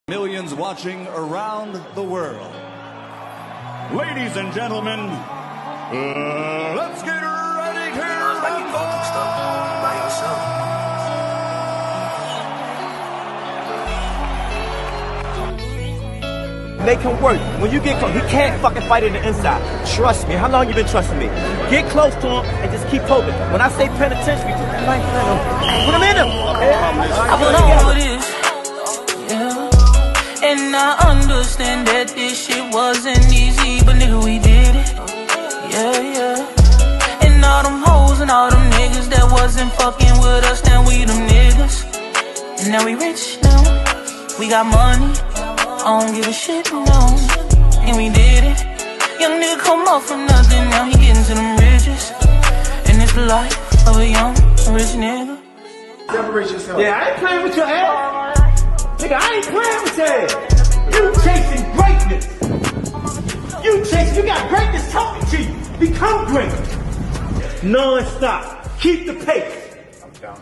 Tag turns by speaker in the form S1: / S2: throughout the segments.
S1: Millions watching around the world. Ladies and gentlemen, let's get ready to rumble!
S2: Make him work. When you get close, he can't fucking fight in the inside. Trust me. How long you been trusting me? Get close to him and just keep poking. When I say penitentiary, put him in him.
S3: I know this, yeah. And I understand that this shit wasn't easy, but nigga, we did it. Yeah, yeah. And all them hoes and all them niggas that wasn't fucking with us, then we them niggas. And now we rich now. We got money. I don't give a shit, no. And we did it. Young nigga come up from nothing, now he getting to them riches. And it's the life of a young rich nigga.
S4: Separate yourself.
S2: Yeah, I ain't playing with your ass. Nigga, I ain't playing with your ass. You chasing greatness. You got greatness talking to you. Become great. Non-stop. Keep the pace.
S4: I'm down.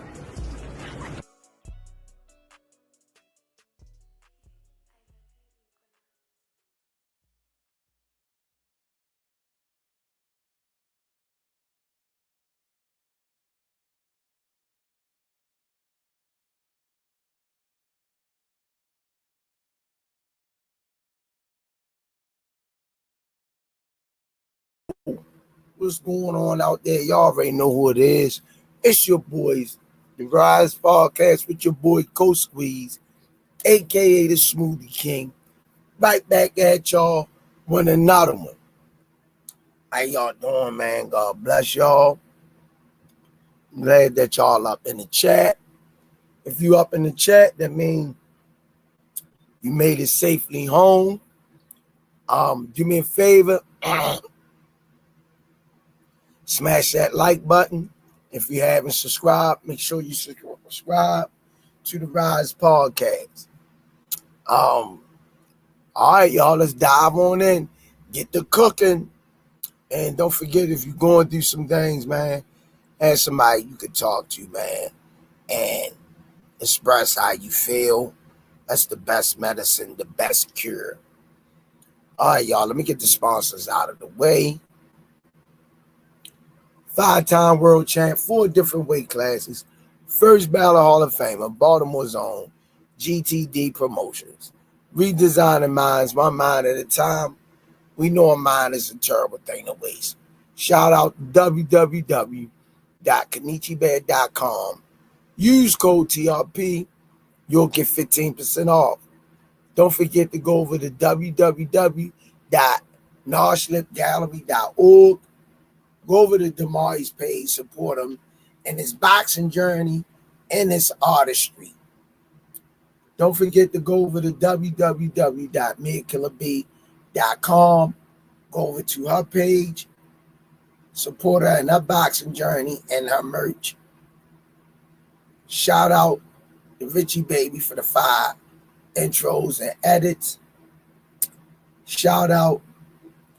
S4: What's going on out there? Y'all already know who it is. It's your boys, the Rize Podcast with your boy Coach Squeeze, aka the Smoothie King. Right back at y'all with another one. How y'all doing, man? God bless y'all. I'm glad that y'all up in the chat. If you up in the chat, that means you made it safely home. Do me a favor. Smash that like button. If you haven't subscribed, make sure you subscribe to the Rize Podcast. All right, y'all, let's dive on in. Get the cooking. And don't forget, if you're going through some things, man, have somebody you could talk to, man, and express how you feel. That's the best medicine, the best cure. All right, y'all, let me get the sponsors out of the way. 5-time world champ, 4 different weight classes, first ballot Hall of Famer, Baltimore's own, GTD Promotions. Redesigning minds, my mind at a time. We know a mind is a terrible thing to waste. Shout out to www.kenichibear.com. Use code TRP. You'll get 15% off. Don't forget to go over to www.noslipgallery.org. Go over to Damari's page, support him in his boxing journey and his artistry. Don't forget to go over to www.midkillerb.com. Go over to her page, support her in her boxing journey and her merch. Shout out to Richie Baby for the 5 intros and edits. Shout out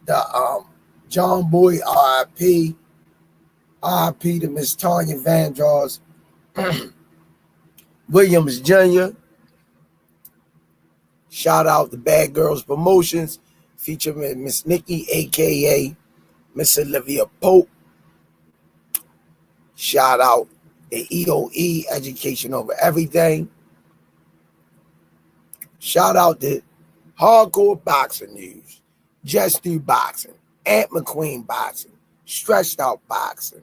S4: the John Boy, R.I.P. R.I.P. to Miss Tanya Vandross Williams Jr. Shout out to Bad Girls Promotions featuring Miss Nikki, a.k.a. Miss Olivia Pope. Shout out to EOE, Education Over Everything. Shout out to Hardcore Boxing News, Just Do Boxing, Ant McQueen Boxing, Stretched Out Boxing,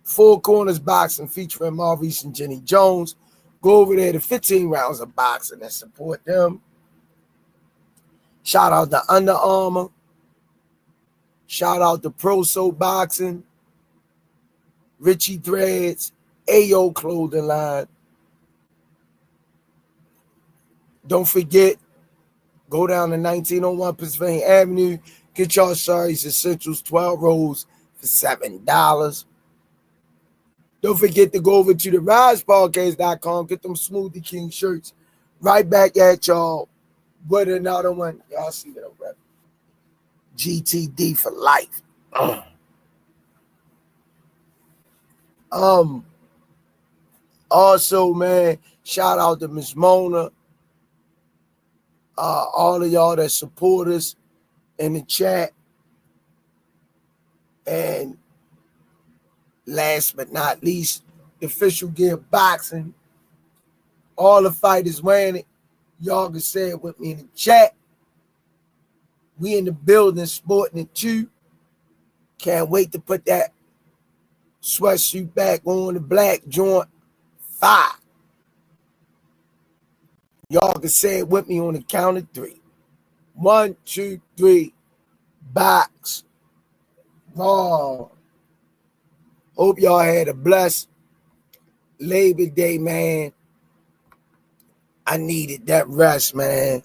S4: Four Corners Boxing featuring Maurice and Jenny Jones. Go over there to 15 rounds of boxing and support them. Shout out to Under Armour. Shout out to Pro Soul Boxing, Richie Threads, AO Clothing Line. Don't forget, go down to 1901 Pennsylvania Avenue. Get y'all Shari's Essentials 12 rolls for $7. Don't forget to go over to the RizePodcast.com. Get them Smoothie King shirts. Right back at y'all with another one. Y'all see that rep. GTD for life. Also, man, shout out to Miss Mona. All of y'all that support us in the chat. And last but not least, the Official Gear Boxing. All the fighters wearing it. Y'all can say it with me in the chat. We in the building sporting it too. Can't wait to put that sweatsuit back on, the black joint. Fire. Y'all can say it with me on the count of 3. 1, 2, 3. Box. Raw. Hope y'all had a blessed Labor Day, man. I needed that rest, man.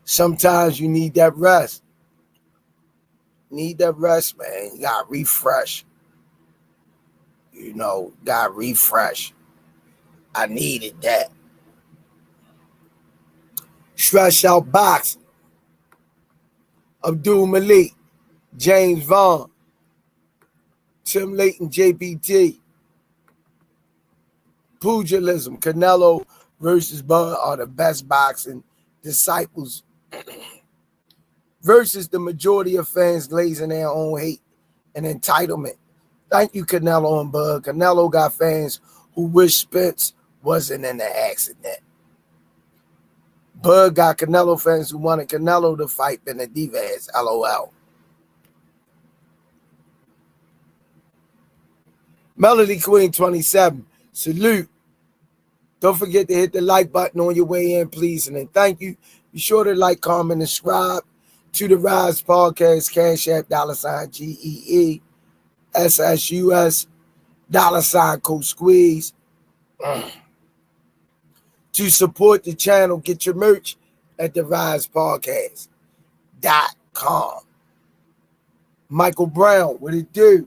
S4: Sometimes you need that rest. Need that rest, man. You gotta refresh. You know, gotta refresh. I needed that. Stretch out boxing. Abdul Malik, James Vaughn, Tim Layton, JBT. Pugilism, Canelo versus Bud are the best boxing disciples versus the majority of fans glazing their own hate and entitlement. Thank you, Canelo and Bud. Canelo got fans who wish Spence wasn't in the accident. Bud got Canelo fans who wanted Canelo to fight Benavidez. LOL. Melody Queen 27. Salute. Don't forget to hit the like button on your way in, please. And then thank you. Be sure to like, comment, and subscribe to the Rize Podcast, Cash App, $GEESSUS, $Coach Squeeze. To support the channel, get your merch at the RizePodcast.com. Michael Brown, what it do?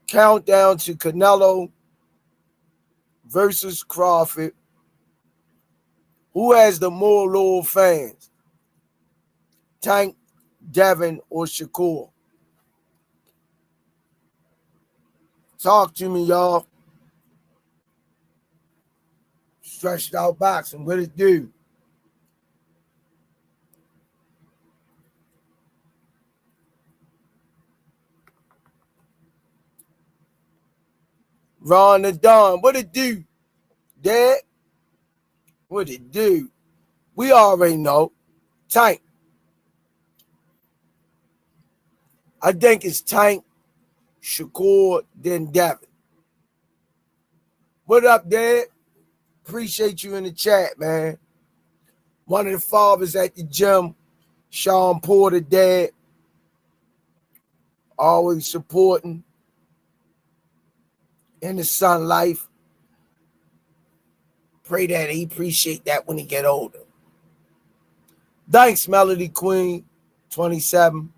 S4: Countdown to Canelo versus Crawford. Who has the more loyal fans? Tank, Devin, or Shakur? Talk to me, y'all. Stretched out boxing. What it do? Ron the Don. What it do? Dad? What it do? We already know. Tank. I think it's Tank, Shakur, then Devin. What up, Dad? Appreciate you in the chat, man. One of the fathers at the gym, Sean Porter, Dad. Always supporting in the son life. Pray that he appreciate that when he get older. Thanks, Melody Queen, 27.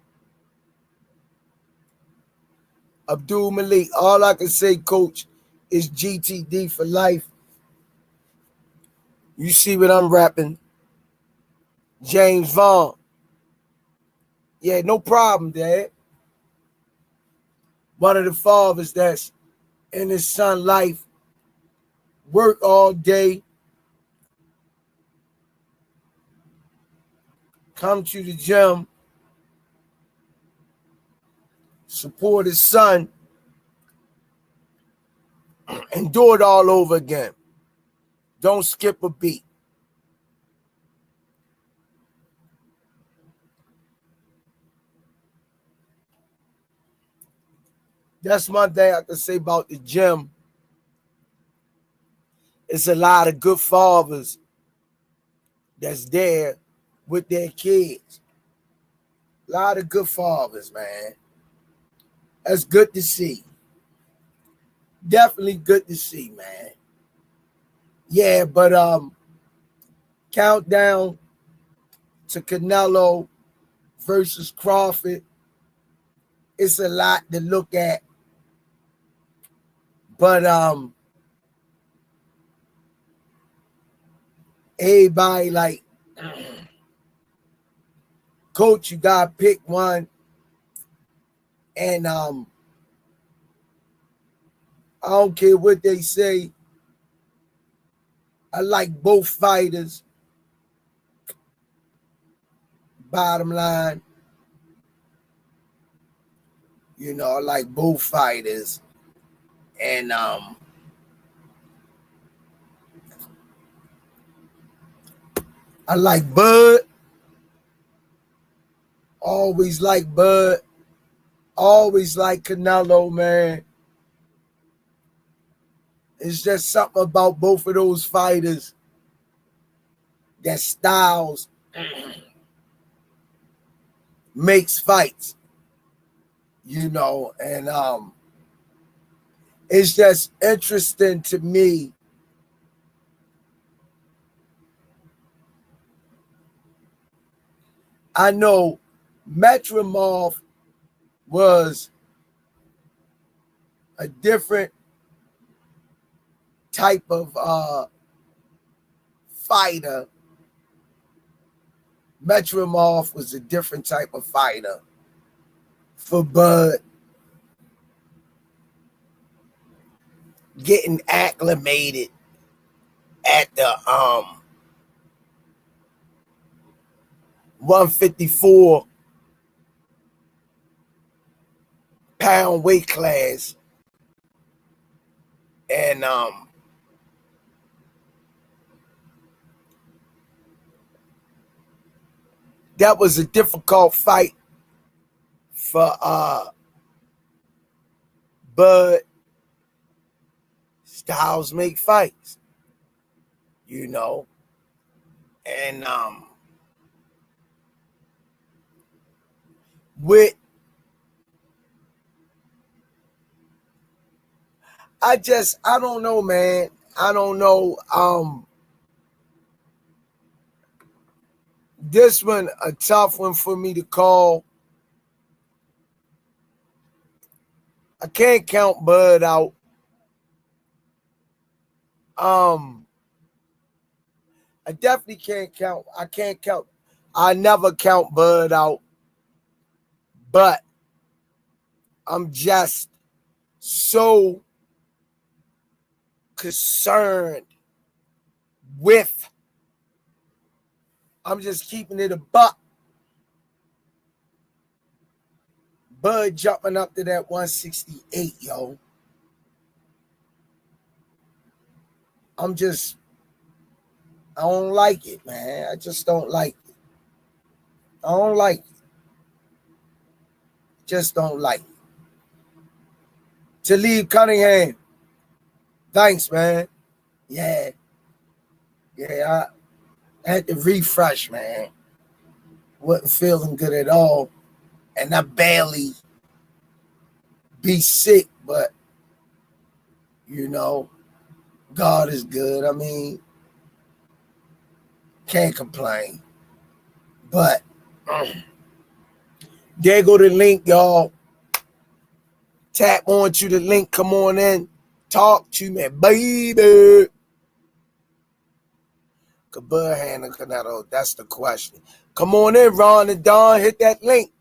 S4: Abdul Malik. All I can say, Coach, is GTD for life. You see what I'm rapping. James Vaughn. Yeah, no problem, Dad. One of the fathers that's in his son life. Work all day. Come to the gym. Support his son. And do it all over again. Don't skip a beat. That's one thing I can say about the gym. It's a lot of good fathers that's there with their kids. A lot of good fathers, man. That's good to see. Definitely good to see, man. Yeah, but countdown to Canelo versus Crawford. It's a lot to look at. But everybody like Coach, you gotta pick one. And I don't care what they say. I like both fighters. Bottom line, you know, I like both fighters. And I like Bud. Always like Bud. Always like Canelo, man. It's just something about both of those fighters. Their styles makes fights, you know, and it's just interesting to me. I know Metrimov was a different type of fighter. Metrimov was a different type of fighter for Bud. Getting acclimated at the 154 pound weight class. And that was a difficult fight for Bud. Styles make fights, you know. And with I don't know, man. I don't know. This one a tough one for me to call. I can't count Bud out. I definitely can't count. I never count Bud out. But I'm just so concerned with, I'm just keeping it a buck. Bud jumping up to that 168, yo. I don't like it, man. I just don't like it. I don't like it. Just don't like it. Talib Cunningham. Thanks, man. Yeah. I had to refresh, man. Wasn't feeling good at all. And I barely be sick, but, you know, God is good. I mean, can't complain. But there go the link, y'all. Tap onto the link. Come on in. Talk to me, baby. Could Bud handle Canelo? That's the question. Come on in, Ron and Don. Hit that link.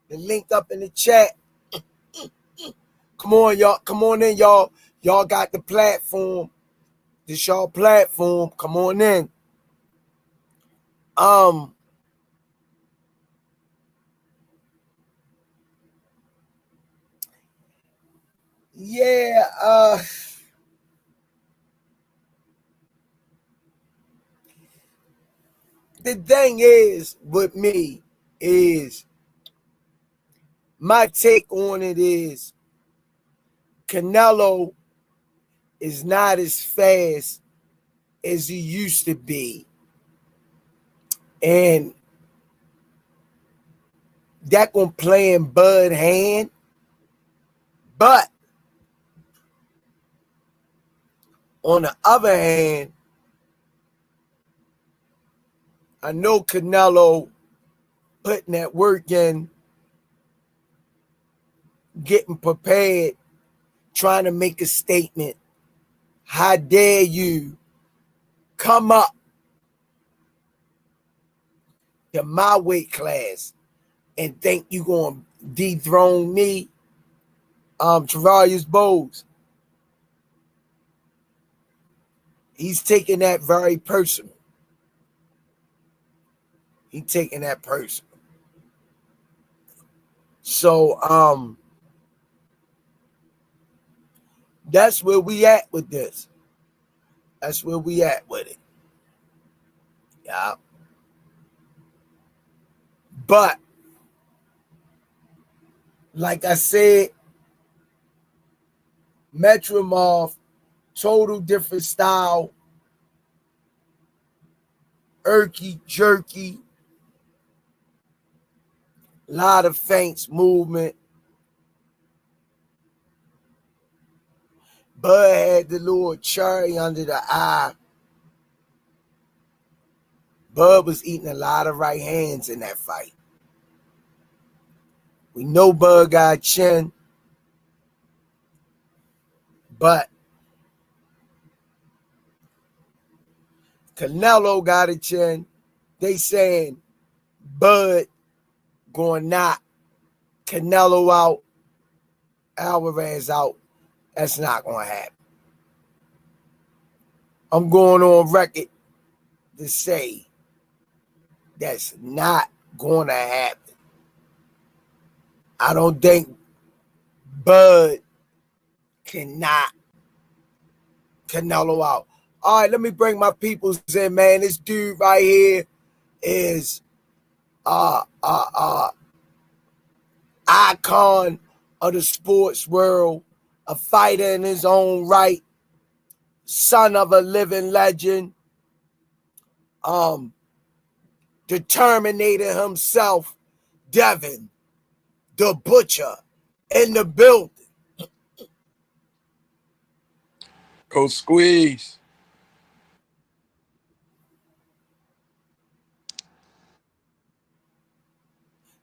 S4: The link up in the chat. Come on, y'all. Come on in, y'all. Y'all got the platform. This y'all platform. Come on in. Yeah, the thing is with me is my take on it is Canelo is not as fast as he used to be. And that gonna play in Bud's hand. But on the other hand, I know Canelo putting that work in, getting prepared, trying to make a statement. How dare you come up to my weight class? and think you gonna dethrone me, Travalius Bowles. He's taking that very personal. He's taking that personal. So that's where we at with this. That's where we at with it. Yeah. But like I said, Metronov, total different style. Irky, jerky. A lot of feints, movement. Bud had the little cherry under the eye. Bud was eating a lot of right hands in that fight. We know Bud got chin, but Canelo got a chin. They saying Bud gonna knock Canelo out, Alvarez out. That's not gonna happen. I'm going on record to say that's not gonna happen. I don't think Bud can knock Canelo out. All right, let me bring my peoples in, man. This dude right here is icon of the sports world, a fighter in his own right, son of a living legend, the Terminator himself, Devin, the Butcher, in the building.
S5: Coach Squeeze.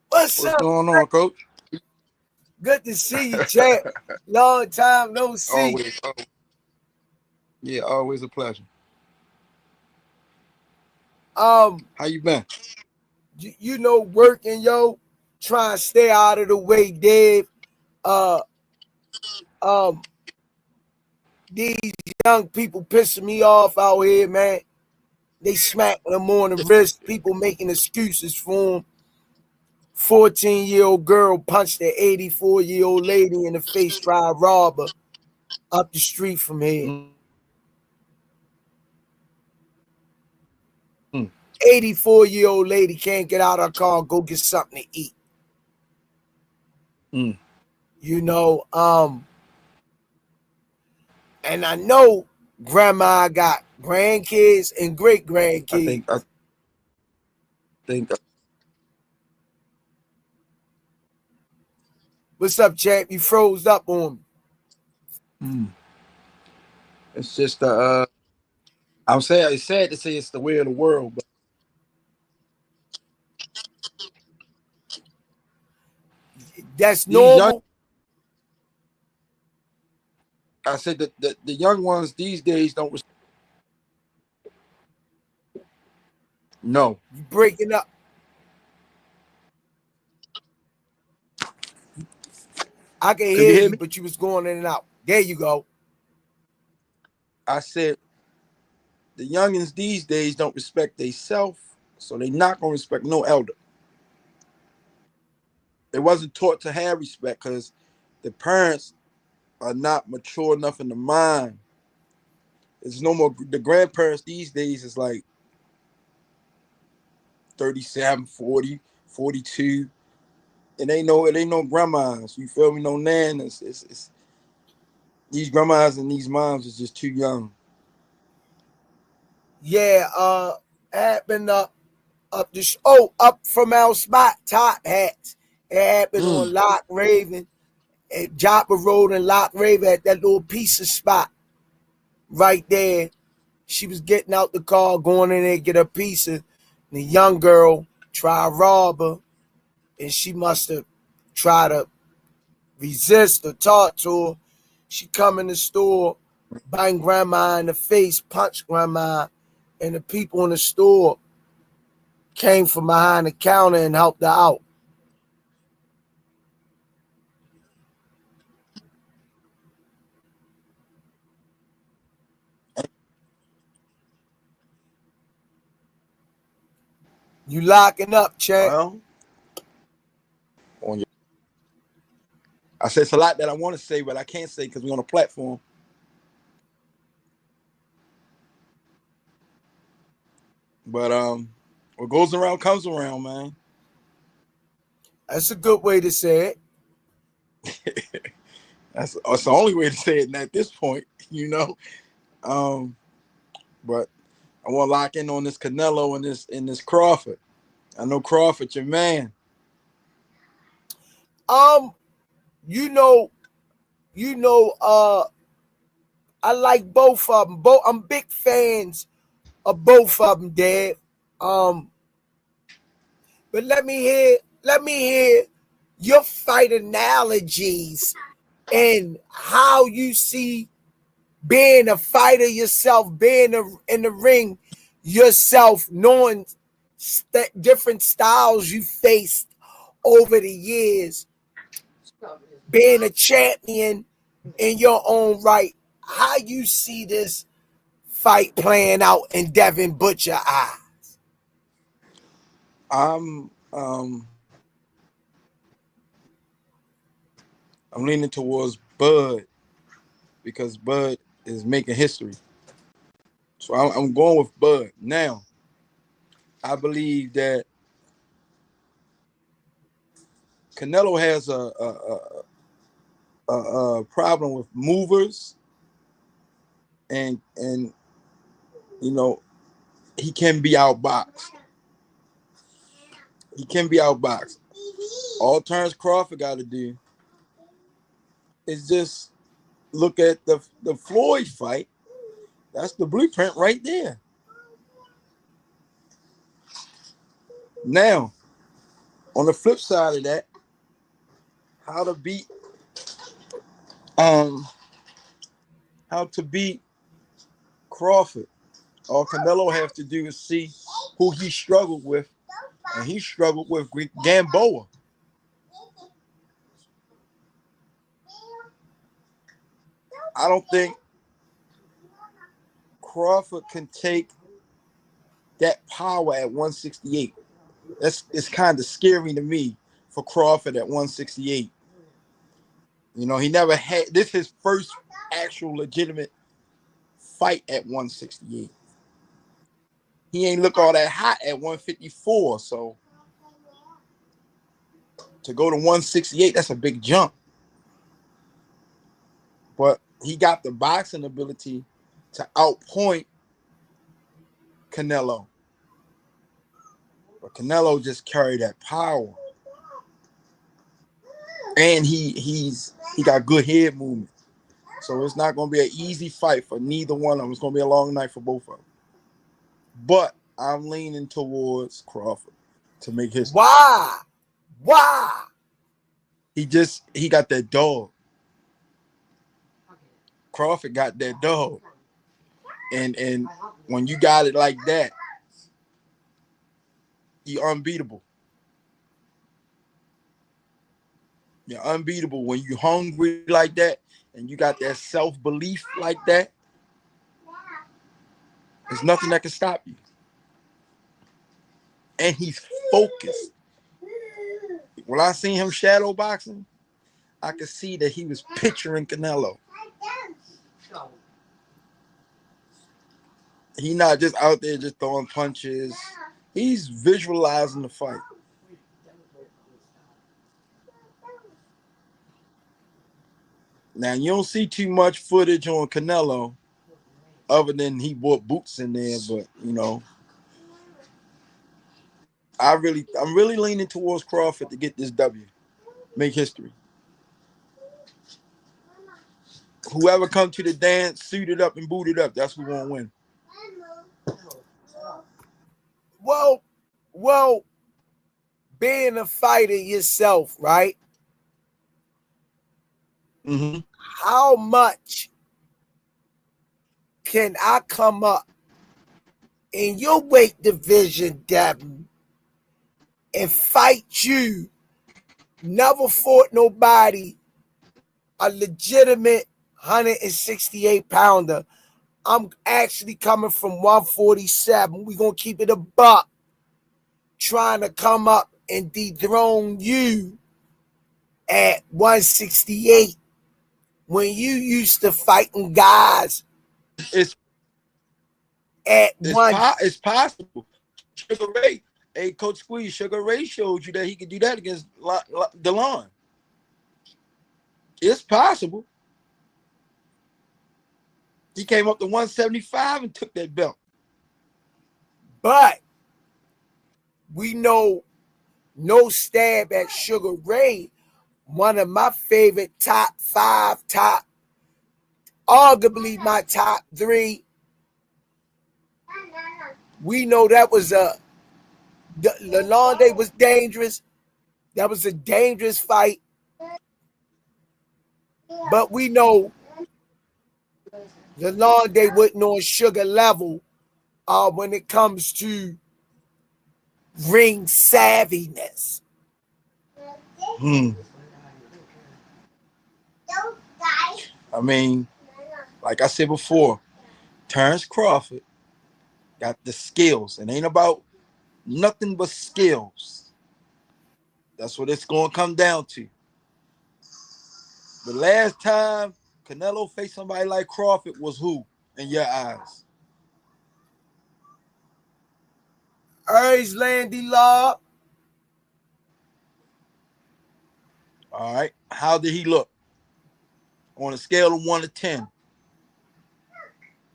S4: What's up?
S5: Going on, Coach?
S4: Good to see you, champ. Long time no see.
S5: Always. Yeah, always a pleasure. How you been?
S4: You know, working, yo, trying to stay out of the way, Dave. These young people pissing me off out here, man. They smacking them on the wrist. People making excuses for them. 14-year-old girl punched an 84-year-old lady in the face, tried to rob her up the street from here. 84-year-old lady can't get out of her car and go get something to eat. You know, and I know grandma got grandkids and great grandkids.
S5: I think.
S4: What's up, champ? You froze up on
S5: me. It's just I'm saying it's sad to say it's the way of the world, but
S4: that's normal.
S5: I said that the young ones these days don't. No,
S4: you breaking up. I can hear you, but you was going in and out. There you go.
S5: I said the youngins these days don't respect themselves, so they not gonna respect no elder. They wasn't taught to have respect because the parents are not mature enough in the mind. There's no more. The grandparents these days is like 37, 40, 42. It ain't no grandmas. You feel me? No nanas. It's these grandmas and these moms is just too young.
S4: Yeah, happened up from our spot, Top Hats. It happened on Lock Raven. At Joppa Road and Lock Raven at that little pizza spot right there. She was getting out the car, going in there to get a pizza. And the young girl tried to rob her. And she must have tried to resist or talk to her. She come in the store, bang grandma in the face, punch grandma, and the people in the store came from behind the counter and helped her out. You locking up, champ.
S5: Well, I said it's a lot that I want to say, but I can't say because we're on a platform. But what goes around comes around, man.
S4: That's a good way to say
S5: it. That's the only way to say it at this point, you know. But I want to lock in on this Canelo and this Crawford. I know Crawford, your man.
S4: I like both of them. I'm big fans of both of them, Dad. But let me hear your fight analogies and how you see being a fighter yourself, being in the ring yourself, knowing different styles you faced over the years, being a champion in your own right. How you see this fight playing out in Devin Butcher eyes?
S5: I'm leaning towards Bud because Bud is making history. So I'm going with Bud. Now, I believe that Canelo has a problem with movers, and you know, he can be outboxed. All Terrence Crawford got to do is just look at the Floyd fight. That's the blueprint right there. Now, on the flip side of that, how to beat Crawford. All Canelo has to do is see who he struggled with, and he struggled with Gamboa. I don't think Crawford can take that power at 168. It's kind of scary to me for Crawford at 168. You know, he never had this his first actual legitimate fight at 168. He ain't look all that hot at 154. So to go to 168, that's a big jump. But he got the boxing ability to outpoint Canelo. But Canelo just carried that power. And he got good head movement. So it's not going to be an easy fight for neither one of them. It's going to be a long night for both of them. But I'm leaning towards Crawford to make his.
S4: Why?
S5: He got that dog. Crawford got that dog. And when you got it like that, you're unbeatable. You're unbeatable when you're hungry like that and you got that self-belief like that. There's nothing that can stop you. And he's focused. When I seen him shadow boxing, I could see that he was picturing Canelo. He's not just out there just throwing punches. He's visualizing the fight. Now, you don't see too much footage on Canelo other than he bought boots in there, but, you know, I'm really leaning towards Crawford to get this W. Make history. Whoever come to the dance, suited up and booted up, that's who gonna win.
S4: Well, being a fighter yourself, right?
S5: Mm-hmm.
S4: How much can I come up in your weight division, Devin, and fight you? Never fought nobody a legitimate 168 pounder. I'm actually coming from 147. We're going to keep it a buck. trying to come up and dethrone you at 168 when you used to fighting guys
S5: It's
S4: at one.
S5: it's possible. Sugar Ray, hey, Coach Squeeze, Sugar Ray showed you that he could do that against DeLon. It's possible. He came up to 175 and took that belt.
S4: But we know no stab at Sugar Ray, one of my favorite top 5, arguably my top 3. We know that was Lalonde was dangerous. That was a dangerous fight. But we know Lalonde wasn't on Sugar level when it comes to ring savviness.
S5: I mean, like I said before, Terrence Crawford got the skills. It ain't about nothing but skills. That's what it's going to come down to. The last time Canelo faced somebody like Crawford was who in your eyes?
S4: Urge Landy Law.
S5: All right. How did he look? On a scale of 1 to 10.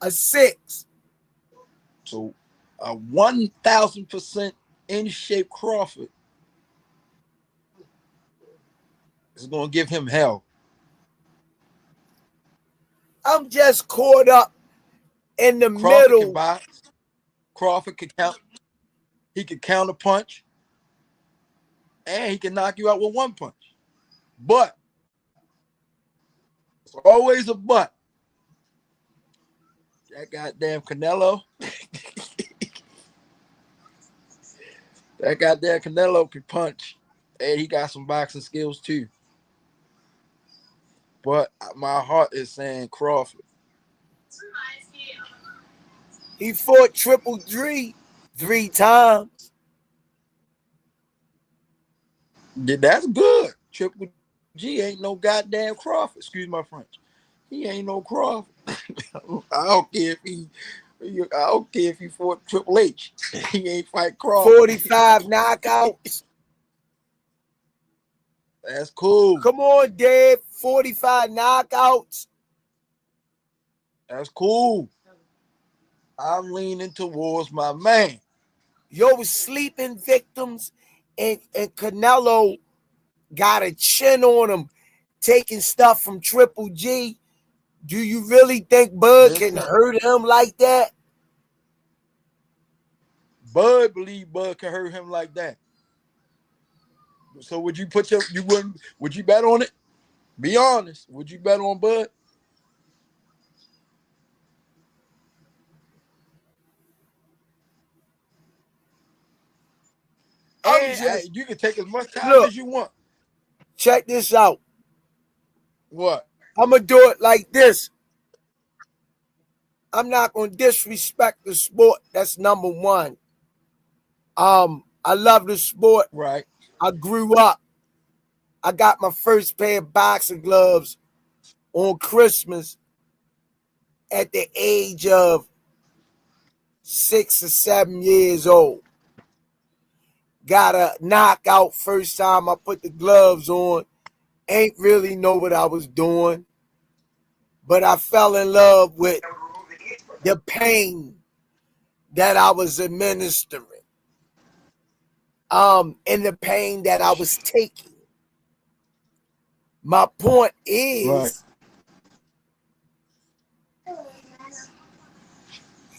S4: A 6.
S5: So a 1,000% in shape Crawford is going to give him hell.
S4: I'm just caught up in the
S5: Crawford
S4: middle.
S5: can box. Crawford can count. He can counter punch. And he can knock you out with one punch. But it's always a but. That goddamn Canelo. That goddamn Canelo can punch. And he got some boxing skills too. But my heart is saying Crawford.
S4: He fought Triple G 3 times.
S5: That's good. Triple G ain't no goddamn Crawford. Excuse my French. He ain't no Crawford. I don't care if he fought Triple H. He ain't fight Crawford.
S4: 45 knockouts.
S5: That's cool.
S4: Come on, Dave. 45 knockouts.
S5: That's cool. I'm leaning towards my man.
S4: Yo, sleeping victims, and Canelo got a chin on him, taking stuff from Triple G. Do you really think Bud can hurt him like that?
S5: Bud believe Bud can hurt him like that. So would you would you bet on it? Be honest. Would you bet on Bud? You can take as much time as you want.
S4: Check this out.
S5: What?
S4: I'm going to do it like this. I'm not going to disrespect the sport. That's number one. I love the sport.
S5: Right.
S4: I grew up. I got my first pair of boxing gloves on Christmas at the age of 6 or 7 years old. Got a knockout first time I put the gloves on. Ain't really know what I was doing. But I fell in love with the pain that I was administering. And the pain that I was taking. My point is,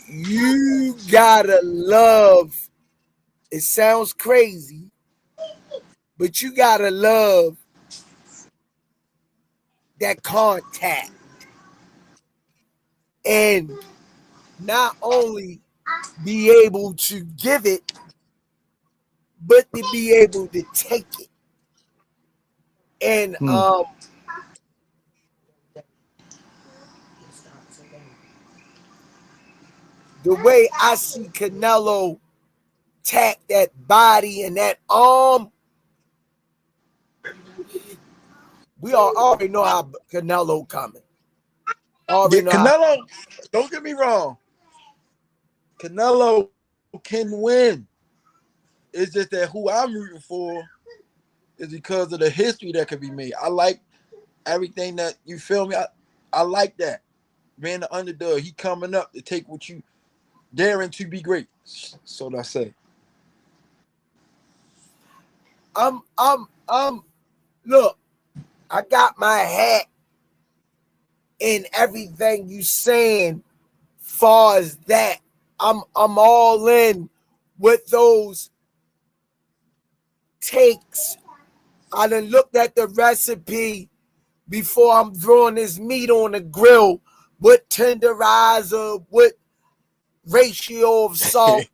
S4: you gotta love, it sounds crazy, but you gotta love that contact. And not only be able to give it, but to be able to take it. And the way I see Canelo tack that body and that arm, we already know how Canelo coming.
S5: Yeah, Canelo, don't get me wrong. Canelo can win. It's just that who I'm rooting for is because of the history that could be made. I like everything that, you feel me? I like that. Being the underdog, he coming up to take what you daring to be great. So that's it.
S4: Look, I got my hat in everything you saying. Far as that, I'm all in with those takes. I done looked at the recipe before I'm throwing this meat on the grill. What tenderizer, what ratio of salt,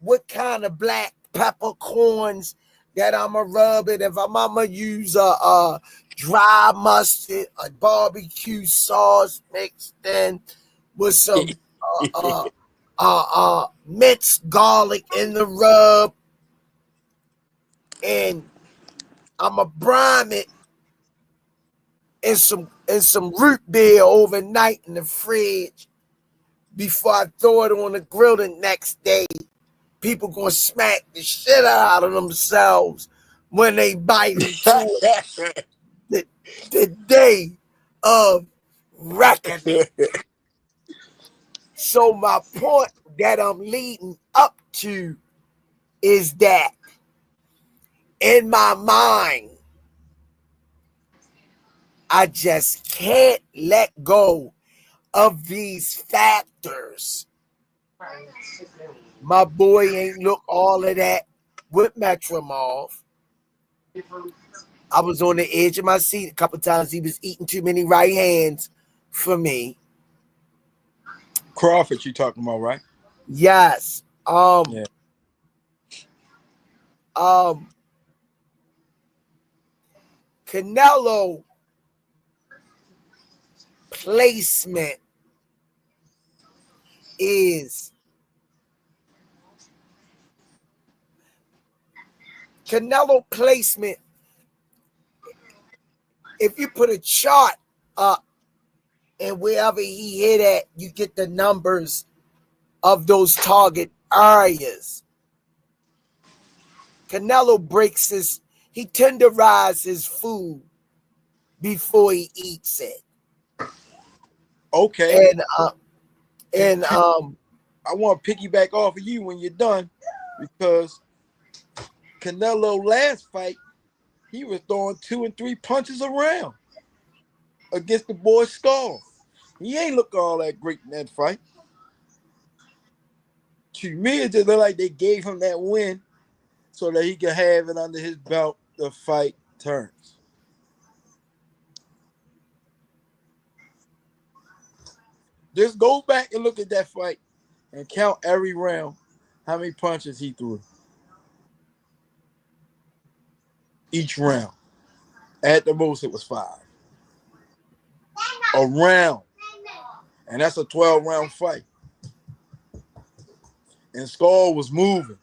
S4: what kind of black peppercorns that I'ma rub it. If I'ma use a dry mustard, a barbecue sauce mixed in with some minced garlic in the rub, and I'ma brine it in some root beer overnight in the fridge before I throw it on the grill the next day. People gonna smack the shit out of themselves when they bite into it the day of reckoning. So my point that I'm leading up to is that in my mind, I just can't let go of these factors. My boy ain't look all of that with Metramov. I was on the edge of my seat a couple times. He was eating too many right hands for me.
S5: Crawford, you talking about, right?
S4: Yes.
S5: Yeah.
S4: Canelo placement is Canelo placement. If you put a chart up and wherever he hit at, you get the numbers of those target areas. Canelo he tenderizes his food before he eats it.
S5: Okay.
S4: And
S5: I want to piggyback off of you when you're done, because Canelo last fight, he was throwing 2 and 3 punches around against the boy Skull. He ain't look all that great in that fight. To me, it just looked like they gave him that win so that he could have it under his belt. The fight turns. Just go back and look at that fight and count every round how many punches he threw. Each round. At the most, it was 5. A round. And that's a 12-round fight. And Skull was moving.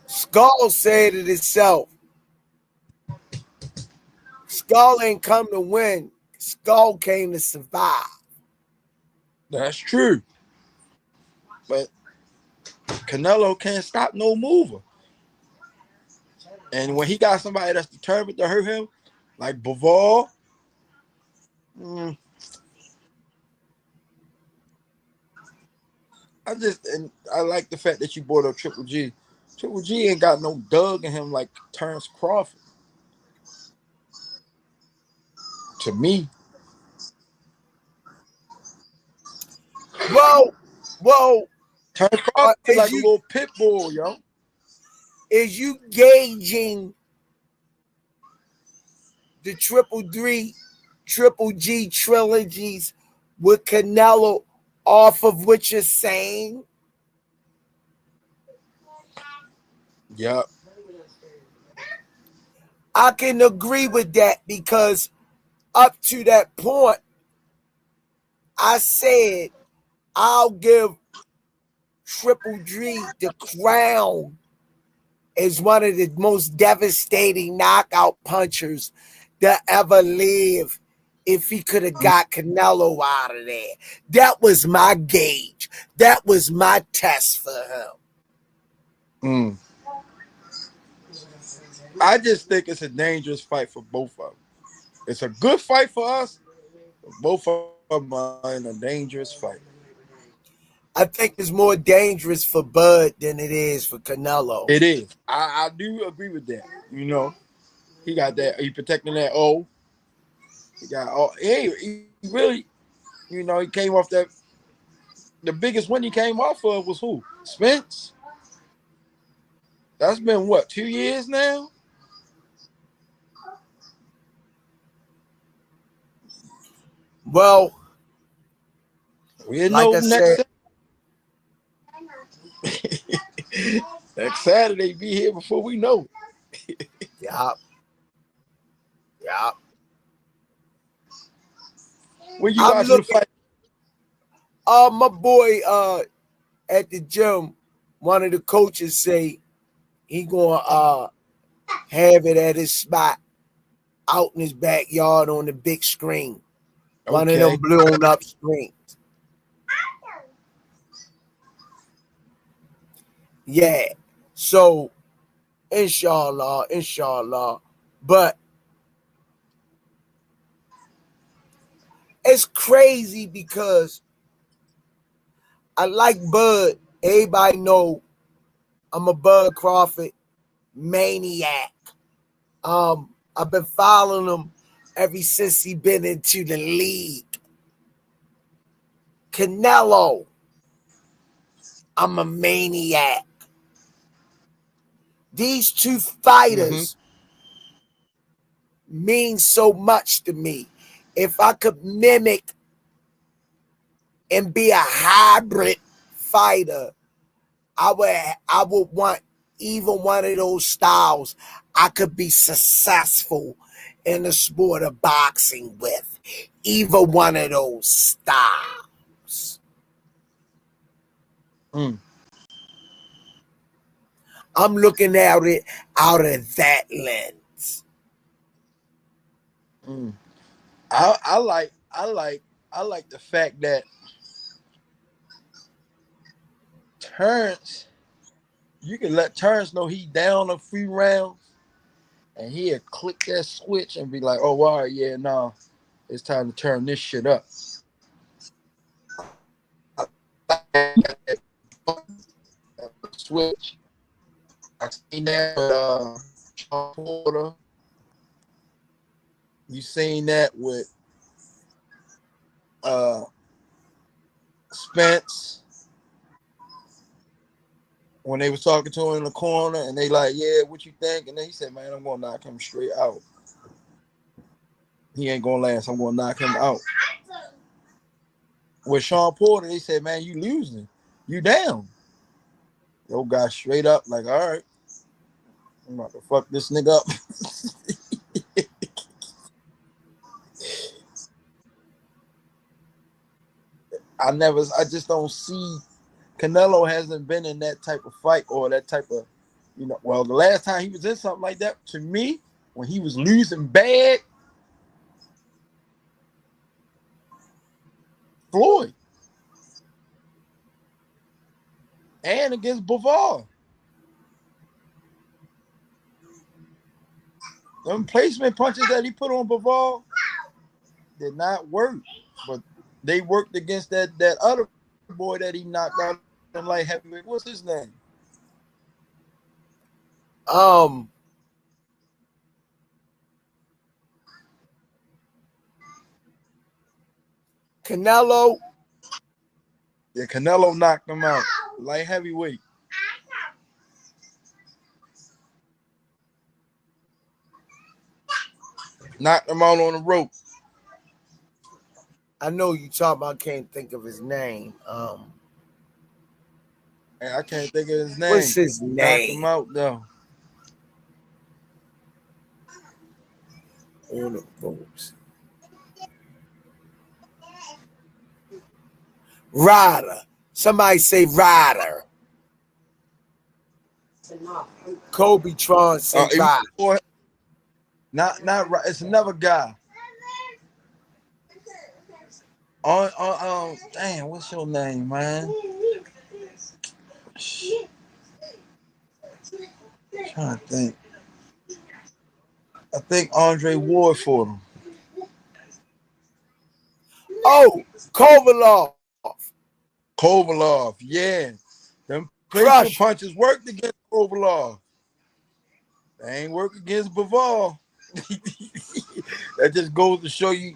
S4: Skull said it itself. Skull ain't come to win. Skull came to survive.
S5: That's true. But Canelo can't stop no mover. And when he got somebody that's determined to hurt him, like Bivol, I like the fact that you brought up Triple G. Triple G ain't got no dug in him like Terrence Crawford. To me.
S4: Whoa.
S5: Terrence Crawford is like a little pit bull, yo.
S4: Is you gauging the Triple G trilogies with Canelo off of what you're saying?
S5: Yeah.
S4: I can agree with that, because up to that point, I said I'll give Triple G, the crown, is one of the most devastating knockout punchers that ever lived. If he could have got Canelo out of there, that was my gauge. That was my test for him.
S5: I just think it's a dangerous fight for both of them. It's a good fight for us, but both of them are in a dangerous fight.
S4: I think it's more dangerous for Bud than it is for Canelo.
S5: It is. I do agree with that. You know, he got that. He protecting that O. He got all. He really, you know, he came off that. The biggest win he came off of was who? Spence. That's been what, 2 years now?
S4: Well,
S5: We
S4: like
S5: know
S4: I said,
S5: next Saturday be here before we know it.
S4: yeah.
S5: When you
S4: I'm
S5: watching
S4: looking.
S5: the fight?
S4: My boy at the gym, one of the coaches say he gonna have it at his spot out in his backyard on the big screen. One of them blown up screens. Yeah. So inshallah. But it's crazy because I like Bud. Everybody know I'm a Bud Crawford maniac. I've been following him ever since he been into the league. Canelo, I'm a maniac. These two fighters mean so much to me. If I could mimic and be a hybrid fighter, I would want either one of those styles I could be successful in the sport of boxing with. Either one of those styles. I'm looking at it out of that lens.
S5: I like the fact that Terrence, you can let Terrence know he down a few rounds, and he'll click that switch and be like, "Oh, all right, yeah, no, it's time to turn this shit up." Switch. I seen that with Shakur. You seen that with Spence when they was talking to him in the corner, and they like, "Yeah, what you think?" And then he said, "Man, I'm gonna knock him straight out. He ain't gonna last. I'm gonna knock him out." With Sean Porter, they said, "Man, you losing. You down." Yo guy straight up like, "All right, I'm about to fuck this nigga up." I just don't see. Canelo hasn't been in that type of fight or that type of, well, the last time he was in something like that, to me, when he was losing bad, Floyd. And against Bivol. Them placement punches that he put on Bivol did not work. But they worked against that other boy that he knocked out in light heavyweight. What's his name?
S4: Canelo.
S5: Yeah, Canelo knocked him out. Light heavyweight. Knocked him out on the rope.
S4: I know you talking about, I can't think of his name.
S5: I can't think of his name.
S4: What's his
S5: Knocked
S4: name?
S5: him out though.
S4: On the ropes. Rize. Somebody say Ryder. Kobe Tron said Ryder.
S5: Not right. It's another guy. Damn, what's your name, man? Trying to think. I think Andre Ward fought him.
S4: Oh,
S5: Kovalov, yeah. Them
S4: Crush.
S5: punches worked against Kovalov. They ain't work against Bivol. That just goes to show you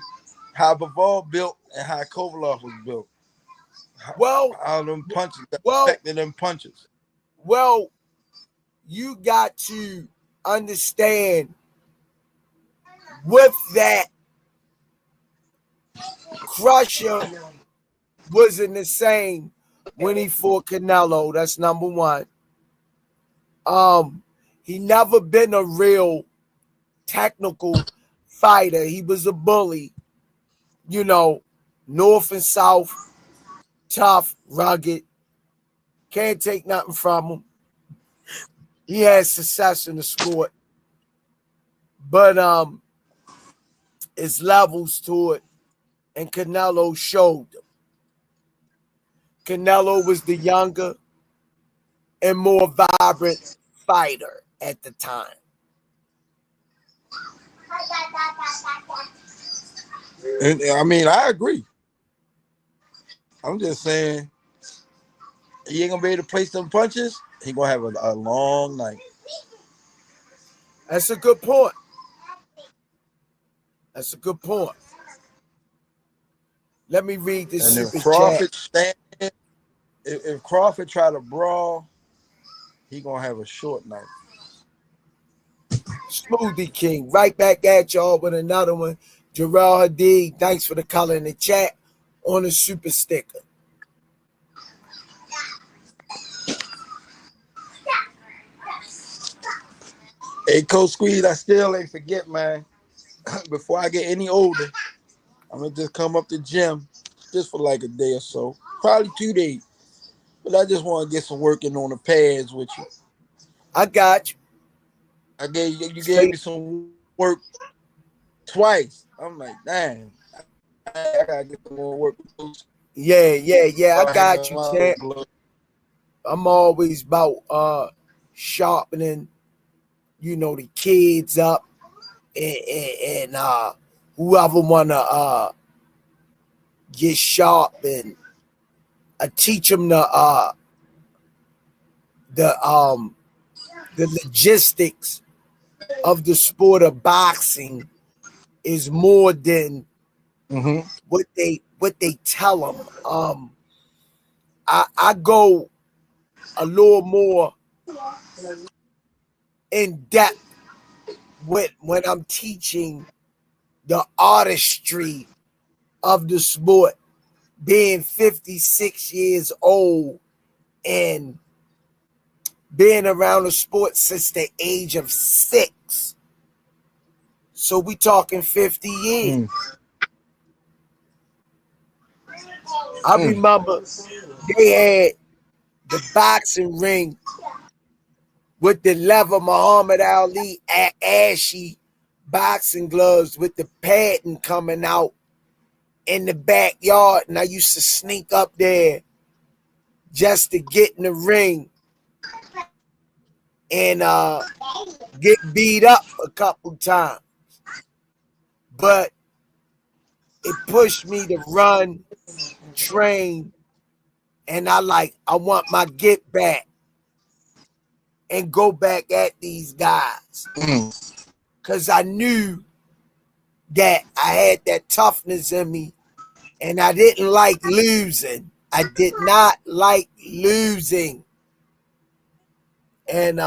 S5: how Bivol built and how Kovalov was built. How them punches affected them punches.
S4: Well, you got to understand with that, Crusher wasn't the same when he fought Canelo. That's number one. He never been a real technical fighter. He was a bully, you know, north and south, tough, rugged. Can't take nothing from him. He had success in the sport, but it's levels to it, and Canelo showed them. Canelo was the younger and more vibrant fighter at the time.
S5: And I mean, I agree. I'm just saying, he ain't gonna be able to place them punches. He gonna have a long night.
S4: That's a good point. That's a good point. Let me read this
S5: And
S4: super chat.
S5: If Crawford try to brawl, he gonna have a short night.
S4: Smoothie King, right back at y'all with another one. Jarrell Hadid, thanks for the color in the chat on the super sticker.
S5: Hey, Coach Squeeze, I still ain't forget, man. Before I get any older, I'm gonna just come up to gym just for like a day or so, probably 2 days. But I just want to get some working on the pads with you.
S4: I got you.
S5: You gave me some work twice. I'm like, damn, I gotta get some more work.
S4: Yeah. I got you, champ. I'm always about sharpening, you know, the kids up and whoever wanna get sharp, and I teach them the logistics of the sport of boxing is more than what they tell them. I go a little more in depth when I'm teaching the artistry of the sport, being 56 years old and being around the sport since the age of 6. So we talking 50 years. I remember they had the boxing ring with the leather Muhammad Ali ashy boxing gloves with the padding coming out in the backyard, and I used to sneak up there just to get in the ring and get beat up a couple times. But it pushed me to run, train, and I want my get back and go back at these guys. Because I knew that I had that toughness in me, and I didn't like losing. I did not like losing. And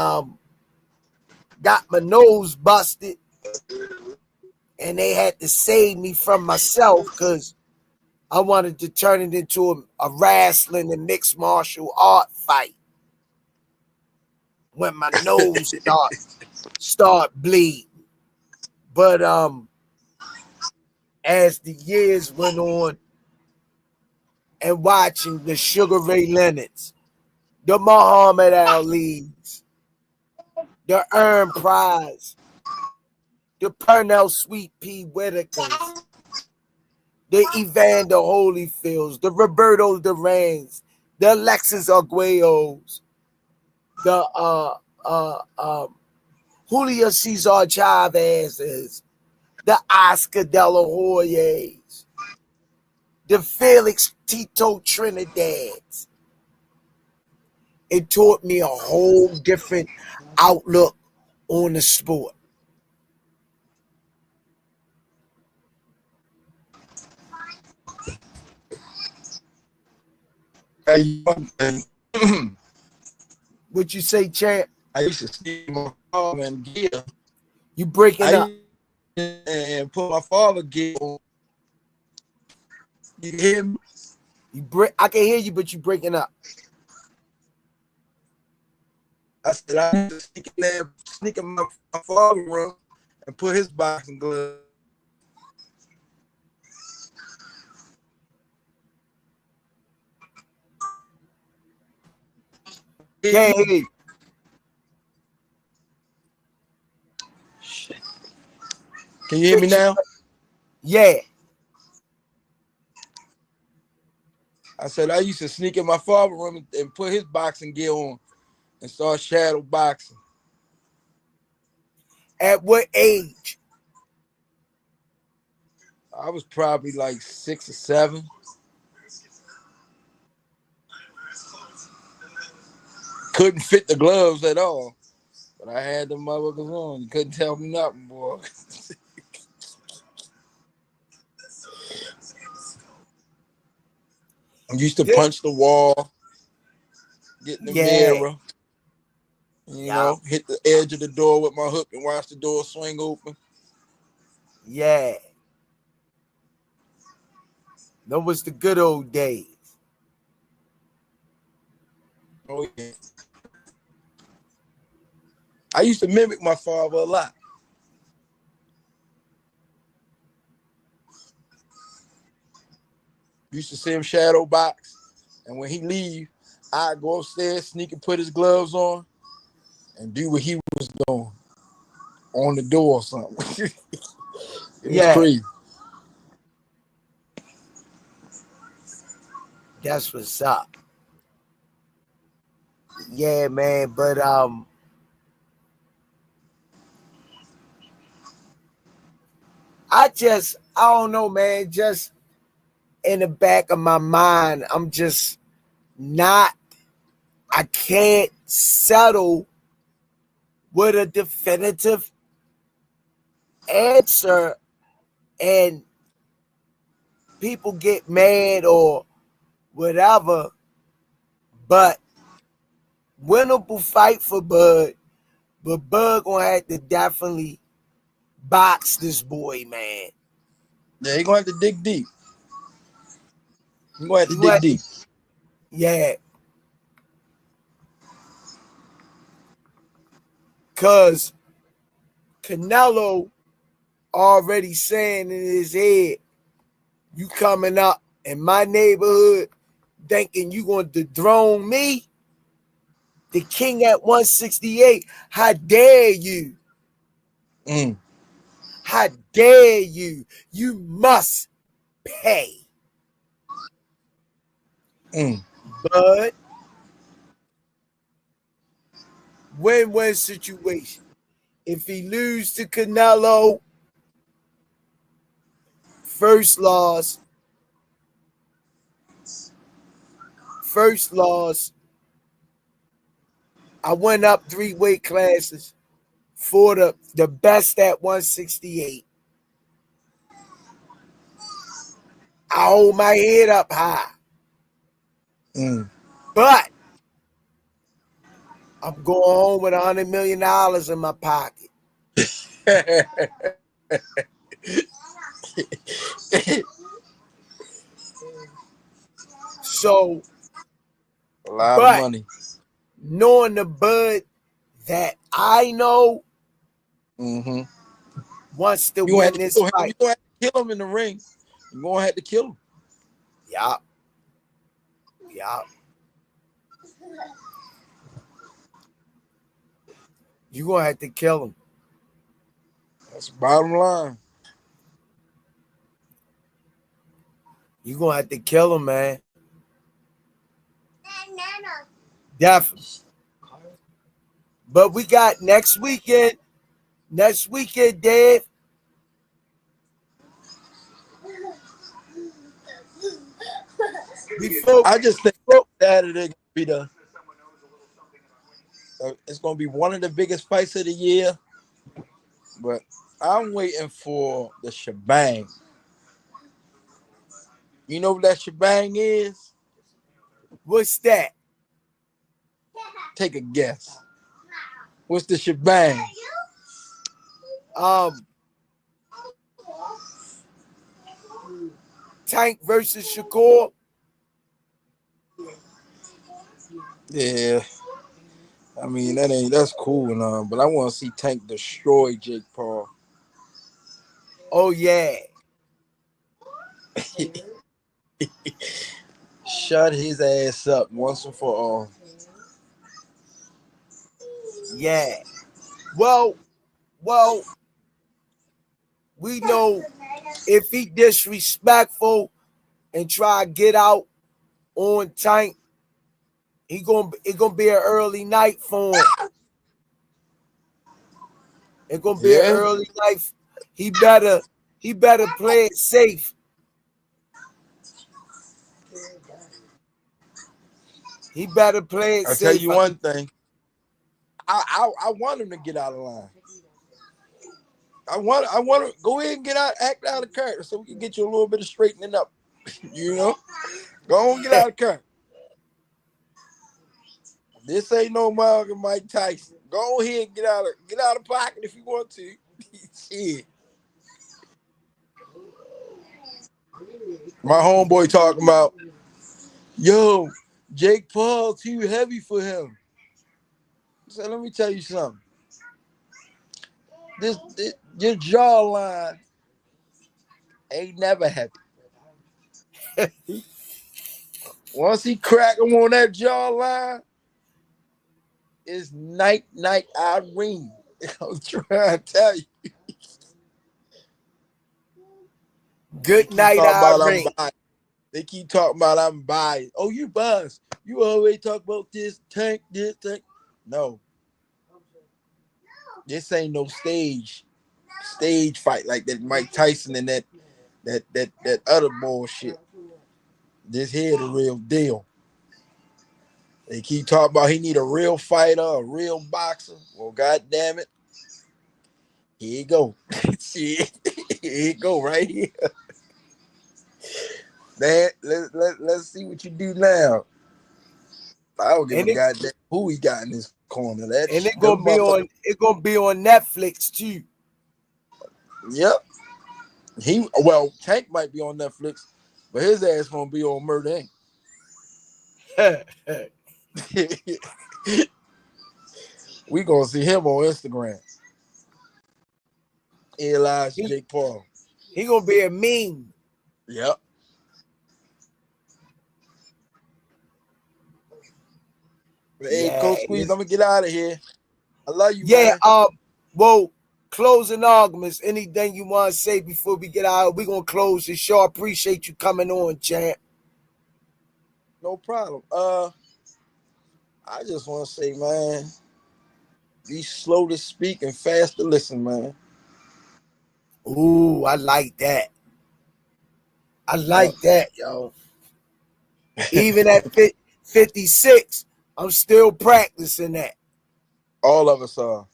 S4: got my nose busted, and they had to save me from myself because I wanted to turn it into a wrestling and mixed martial art fight when my nose start bleeding. But as the years went on, and watching the Sugar Ray Leonards, the Muhammad Ali's, the Earn Prize, the Pernell Sweet Pea Whitakers, the Evander Holyfields, the Roberto Durans, the Alexis Arguellos, the Julio Cesar Chavez's, the Oscar De La Hoya's, the Felix Tito Trinidad's. It taught me a whole different outlook on the sport. What you say, champ?
S5: I used to see my father and gear.
S4: You breaking up?
S5: And put my father gear on. You hear me?
S4: I can hear you, but you breaking up.
S5: I said I used to sneak in my father's room and put his boxing gloves.
S4: Can't hear you.
S5: Can you hear me now?
S4: Yeah.
S5: I said I used to sneak in my father's room and put his boxing gear on and start shadow boxing.
S4: At what age?
S5: I was probably like 6 or 7. Couldn't fit the gloves at all, but I had them motherfuckers on. You couldn't tell me nothing, boy. I used to punch the wall, get in the mirror, you know, hit the edge of the door with my hook and watch the door swing open.
S4: Yeah. That was the good old days.
S5: Oh, yeah. I used to mimic my father a lot. Used to see him shadow box, and when he leave, I'd go upstairs, sneak and put his gloves on, and do what he was doing on the door or something. It was crazy.
S4: That's what's up. Yeah, man, but I don't know, man, just in the back of my mind, I'm just not, I can't settle with a definitive answer, and people get mad or whatever, but winnable fight for Bud, but Bud gonna have to definitely box this boy, man.
S5: Yeah, he gonna have to dig deep. He gonna have to dig deep.
S4: Yeah. Cause Canelo already saying in his head, you coming up in my neighborhood thinking you gonna dethrone me? The king at 168. How dare you? How dare you? You must pay. But win-win situation. If he lose to Canelo, first loss. I went up 3 weight classes for the best at 168. I hold my head up high. But I'm going home with $100 million in my pocket. So,
S5: a lot of money.
S4: Knowing the Bud that I know wants to win this fight.
S5: You're going to have to kill him in the ring. You're going to have to kill him.
S4: Yeah. Yeah. You gonna have to kill him.
S5: That's the bottom line.
S4: You gonna have to kill him, man. Definitely. But we got next weekend. Next weekend, Dave.
S5: I just think Saturday gonna be it's gonna be one of the biggest fights of the year. But I'm waiting for the shebang. You know what that shebang is?
S4: What's that?
S5: Take a guess. What's the shebang?
S4: Tank versus Shakur.
S5: Yeah. I mean, that's cool and all, but I want to see Tank destroy Jake Paul.
S4: Oh yeah.
S5: Shut his ass up once and for all.
S4: Yeah. Well, we know if he disrespectful and try to get out on Tank, it gonna be an early night for him. It's gonna be an early night. He better play it safe. He better play it
S5: I'll
S4: safe.
S5: tell you one thing. I want him to get out of line. I want to go ahead and get out, act out of character, so we can get you a little bit of straightening up. You know, go on, get out of character. This ain't no Mike Tyson. Go ahead and get out of pocket if you want to. Shit. My homeboy talking about, yo, Jake Paul too heavy for him. So let me tell you something. This your jawline ain't never heavy. Once he crack him on that jawline, it's night Irene. I'm trying to tell you.
S4: Good night, Irene.
S5: They keep talking about I'm biased. Oh, you biased. You always talk about this Tank. No. This ain't no stage fight like that Mike Tyson and that other bullshit. This here the real deal. They keep talking about he need a real fighter, a real boxer. Well, god damn it. Here you go. Here you go right here. Man, let's see what you do now. I don't give a goddamn who he got in his corner. And
S4: it's gonna be on Netflix too.
S5: Yep. Tank might be on Netflix, but his ass gonna be on Murder Inc. We gonna see him on Instagram. Jake Paul.
S4: He gonna be a meme.
S5: Yep. Hey, Coach Squeeze, I'm gonna get out of here. I love you, man.
S4: Well, closing arguments. Anything you want to say before we get out? We're gonna close the show. I appreciate you coming on, champ.
S5: No problem. I just want to say, man, be slow to speak and fast to listen, man.
S4: Ooh, I like that. I like that, yo. Even at 56, I'm still practicing that.
S5: All of us are.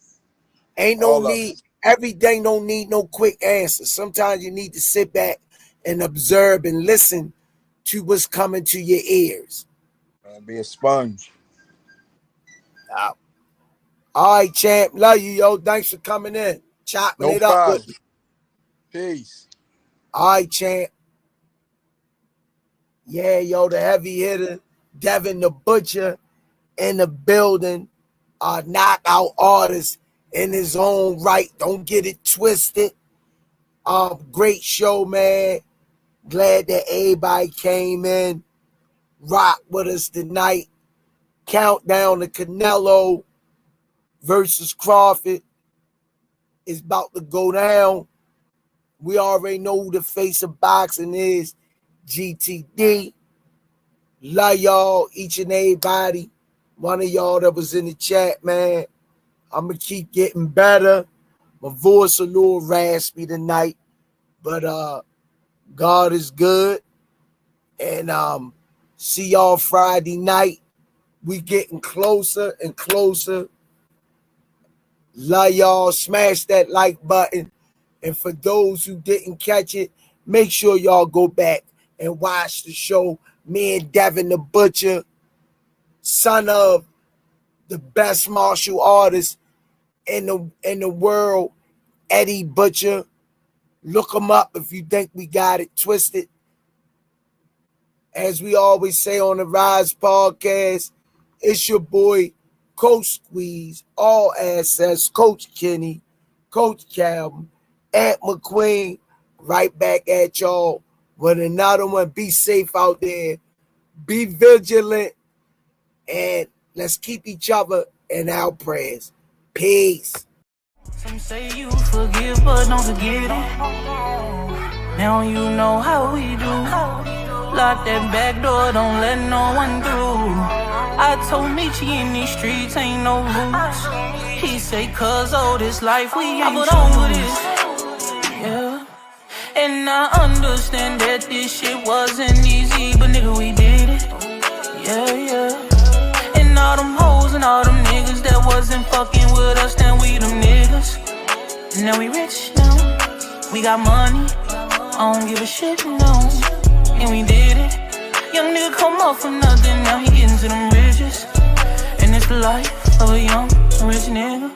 S4: Ain't no need. Everything don't need no quick answer. Sometimes you need to sit back and observe and listen to what's coming to your ears.
S5: Be a sponge.
S4: All right, champ. Love you, yo. Thanks for coming in. Chopping it up with me.
S5: Peace.
S4: All right, champ. Yeah, yo, the heavy hitter, Devin the Butcher in the building. Knockout artist in his own right. Don't get it twisted. Great show, man. Glad that everybody came in. rock with us tonight. Countdown to Canelo versus Crawford is about to go down. We already know who the face of boxing is, GTD. Love y'all, each and everybody. One of y'all that was in the chat, man. I'm going to keep getting better. My voice a little raspy tonight, but God is good. And see y'all Friday night. We getting closer and closer. Love y'all. Smash that like button. And for those who didn't catch it, make sure y'all go back and watch the show. Me and Devin the Butcher, son of the best martial artist in the world, Eddie Butcher. Look him up if you think we got it twisted. As we always say on the Rize podcast, it's your boy, Coach Squeeze, all assets, Coach Kenny, Coach Calvin, Aunt McQueen, right back at y'all with another one. Be safe out there. Be vigilant. And let's keep each other in our prayers. Peace.
S3: Some say you forgive, but don't forget it. Now you know how we do. Lock that back door, don't let no one through. I told Michi in these streets ain't no rules. He say, cause all this life we ain't put on with this. Yeah. And I understand that this shit wasn't easy, but nigga, we did it. Yeah, yeah. And all them hoes and all them niggas that wasn't fucking with us, then we them niggas. Now we rich now. We got money. I don't give a shit, no. And we did it. Young nigga come off for nothing, now he getting to them riches. And it's the life of a young rich nigga.